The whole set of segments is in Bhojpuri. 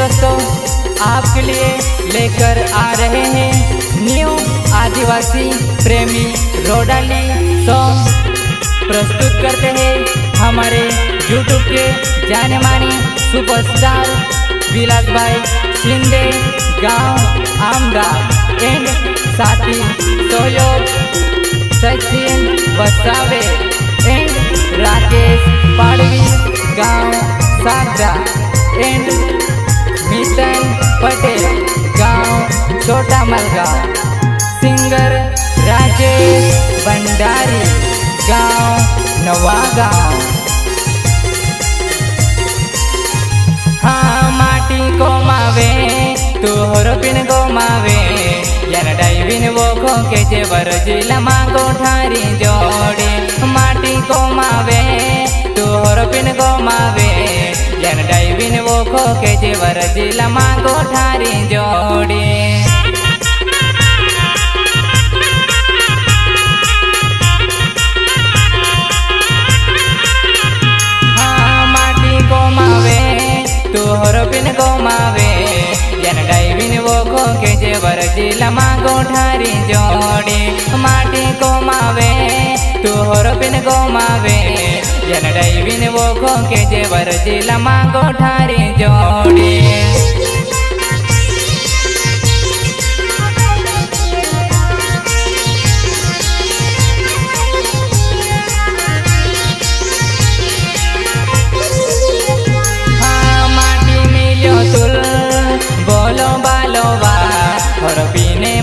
दोस्तों आपके लिए लेकर आ रहे हैं न्यू आदिवासी प्रेमी रोडाली सॉन्ग। प्रस्तुत करते हैं हमारे यूट्यूब के जाने माने सुपरस्टार विलास भाई शिंदे गांव आमदार एंड साथी सहयोग सचिन बसावे एंड राकेश पाड़वी गांव सागरा एंड मिशन पटेल गांव छोटा मलगांव। सिंगर राजेश भंडारी गांव नवागांव। हाँ माटी को मावे तोहर पिन को मावे यान डाइविन वो खो के जेवर जिला मांगो ठारी जोड़े। माटी को मावे तोहर पिन को मावे यान डाइविन वो खो के जेवर जिला मांगो ठारी जोड़े। तोहर पिन को मावे यान डाइविन वो खो के जेवर जिला मांगो ठारी जोड़े। माटी को मावे तोहर पिन को मावे यान डाइविन वो खो के जेवर जिला मांगो ठारी जोड़े।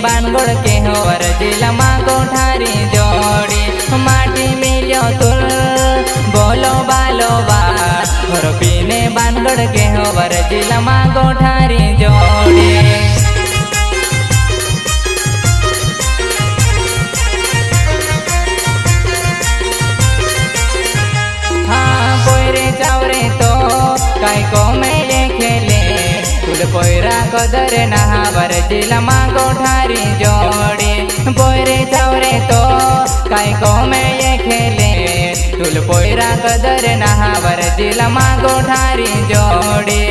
बानगोड़ के होवर जिला मांगो ठारी जोड़ी। माटी मिलियो तुल बोलो बालो बा और पीने बानगोड़ के होवर जिला मांगो ठारी जोड़ी। हाँ पोयरे चावरे तो काय को मेले खेले तुल पोयरा कदर नहावर जिला मांगो ठारी जोड़े। पोयरे चावरे तो काय को में ये खेले तुल पोयरा कदर नहावर जिला मांगो ठारी जोड़े।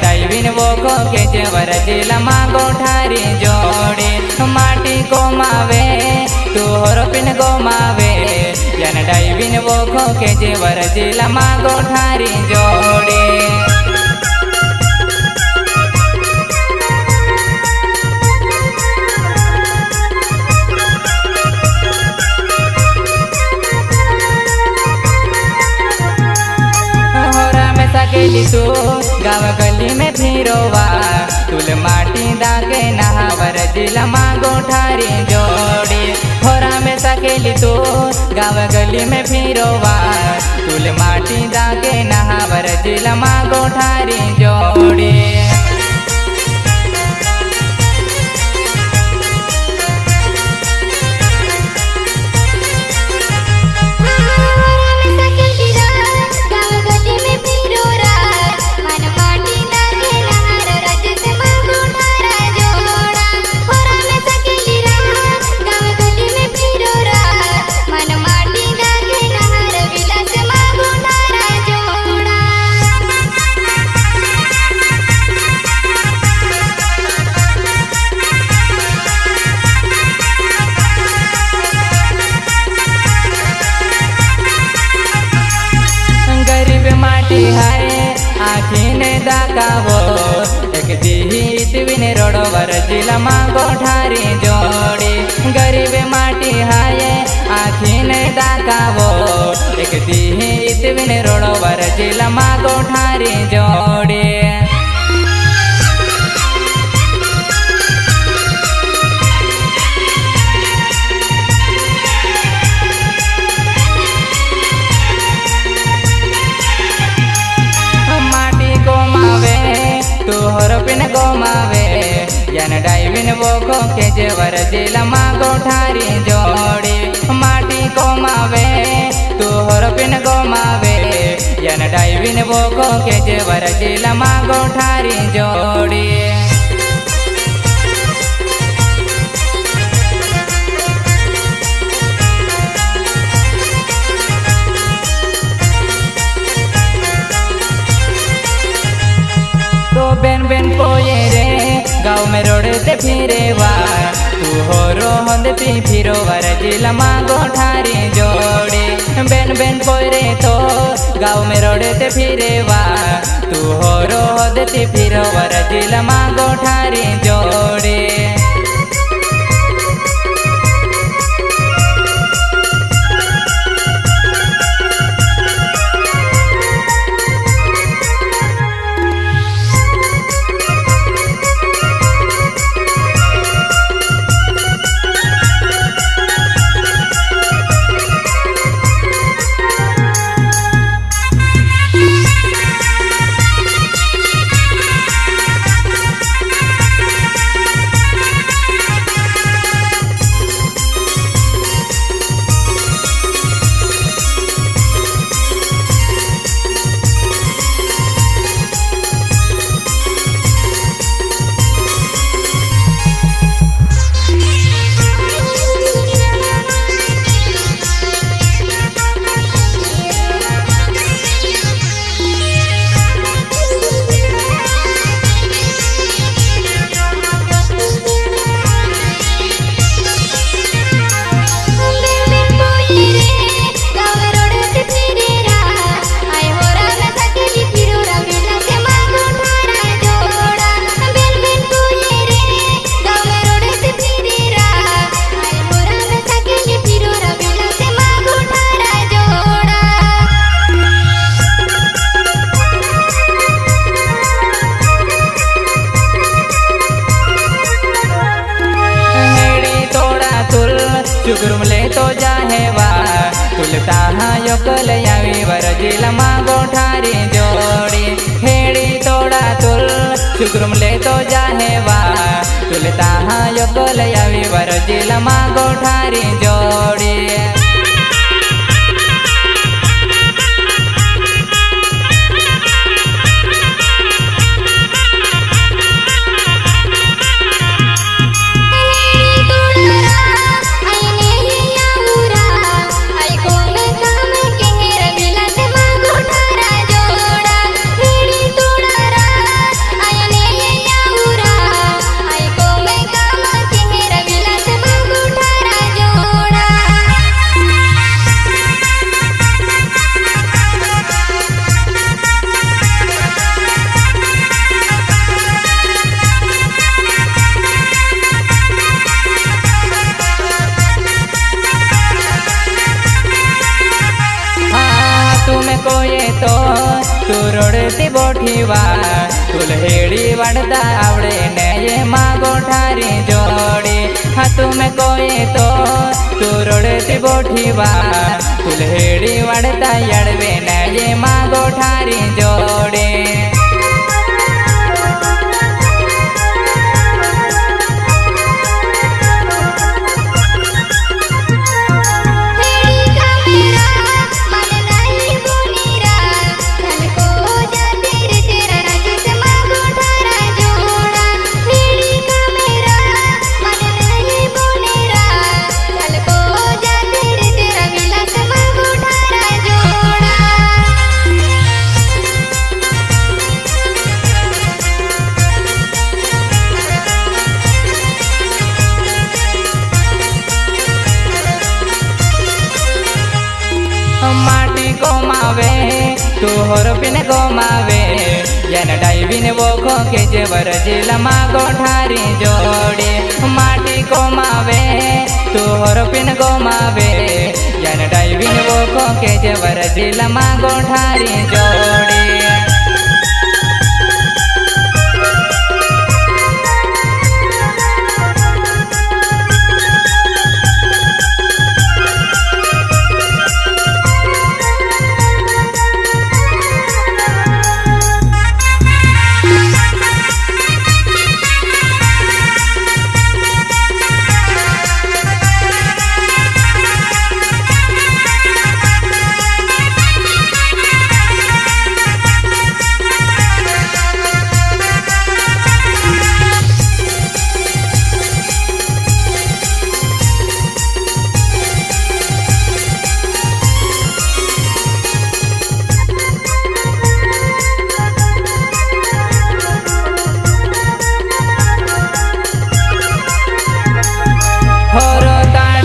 डाइविन वो खो के जेवर जिला मांगो ठारी जोड़े। माटी को मावे तोहर पिन को मावे यान डाइविन वो खो के जेवर जिला मांगो ठारी जोड़े। सकेली तू गाँव गली में फिरोवा तुल माटी दाके नहावर जिला मांगो ठारी जोड़ी। होरा में सकेली तू गाँव गली में फिरोवा तुल माटी दाके नहावर जिला मांगो ठारी जोड़ी। मन माटी दाके नहार रज से मांगो ठारा जोड़ा। होरा में सके दाकावो एक दिहित विने रोडवर जिला मागो ठारी जोड़ी गरीब माटी हाये आखीने दाकावो एक दिहित विने रोडवर जिला मागो ठारी जोड़ी पिन गोमावे यन डाइविन वोको के जेवर जिला मागो ठारी जोड़ी माटी गोमावे तू होर पिन गोमावे यन डाइविन वोको के जेवर जिला मागो ठारी जोड़ी तो बेन बेन पोये रे गाँव में रोडते फिरे वा तू हो रोहंदती फिरो वर जिला मागो ठारी जोड़ी बेन बेन पोय रे तो गाँव में रोडते फिरे वा तू हो रोहंदती फिरो वर जिला मागो ठारी जोड़ी चुकरुम ले तो जाहे वा तुलता योकल यावी वर जिला मागो ठारी जोड़ी हेड़ी तोड़ा तुल चुकरुम ले तो जाहे वा तुलता योकल यावी वर जिला मागो ठारी जोड़ी तो तू रोडती बोठीवा तुल हेड़ी वड़ता आवड़े ने ये मागो ठारी जोड़ी हाँ तुम्हें कोई तो तू रोडती बोठीवा तुल हेड़ी वड़ता यड़वे ने ये मागो ठारी जोड़ी माटी गोमावे तू होरपिन गोमावे यन डाइविन वोखो के जेवर जिला मागो ठारी जोड़े माटी गोमावे तू होरपिन गोमावे यन डाइविन वोखो के जेवर जिला मागो ठारी जोड़े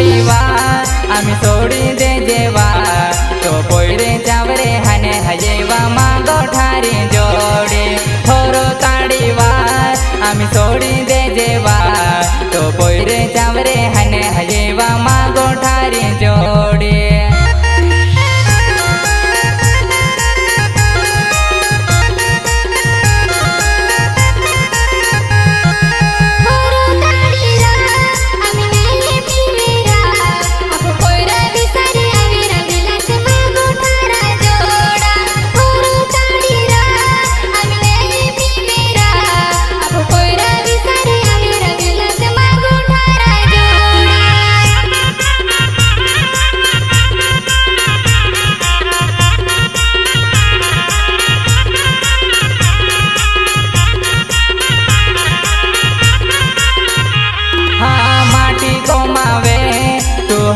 आम्ही सोडी दे जेवा तो पोयरे जावरे हाने हजेवा मागो ठारी जोडे थोरो ताडीवा आम्ही सोडी दे जेवा तो पोयरे जावरे हाने हजेवा मागो ठारी जोडे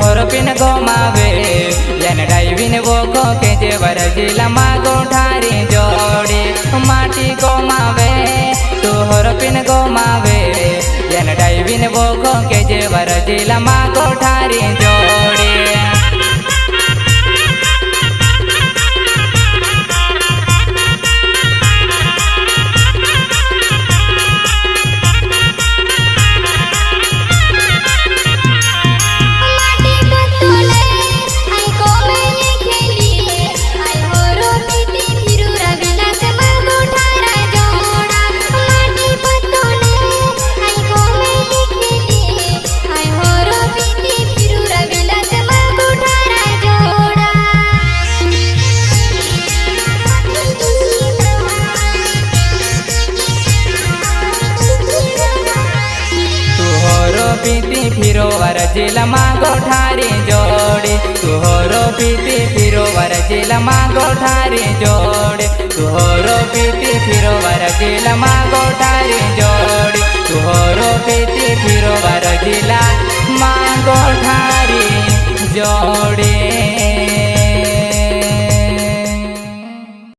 होरपिन गोमावे यन डाइविन वोखो के जेवर जिला मागो ठारी जोड़े माटी गोमावे तू होरपिन गोमावे यन डाइविन वोखो के जेवर जिला मागो ठारी जोड़े पीती फिरो वर जिला मागो ठारी जोड़े तू होरो पीती फिरो वर जिला मागो ठारी जोड़े तू होरो पीती फिरो वर जिला मागो ठारी जोड़े तू होरो पीती फिरो वर जिला मागो ठारी जोड़े।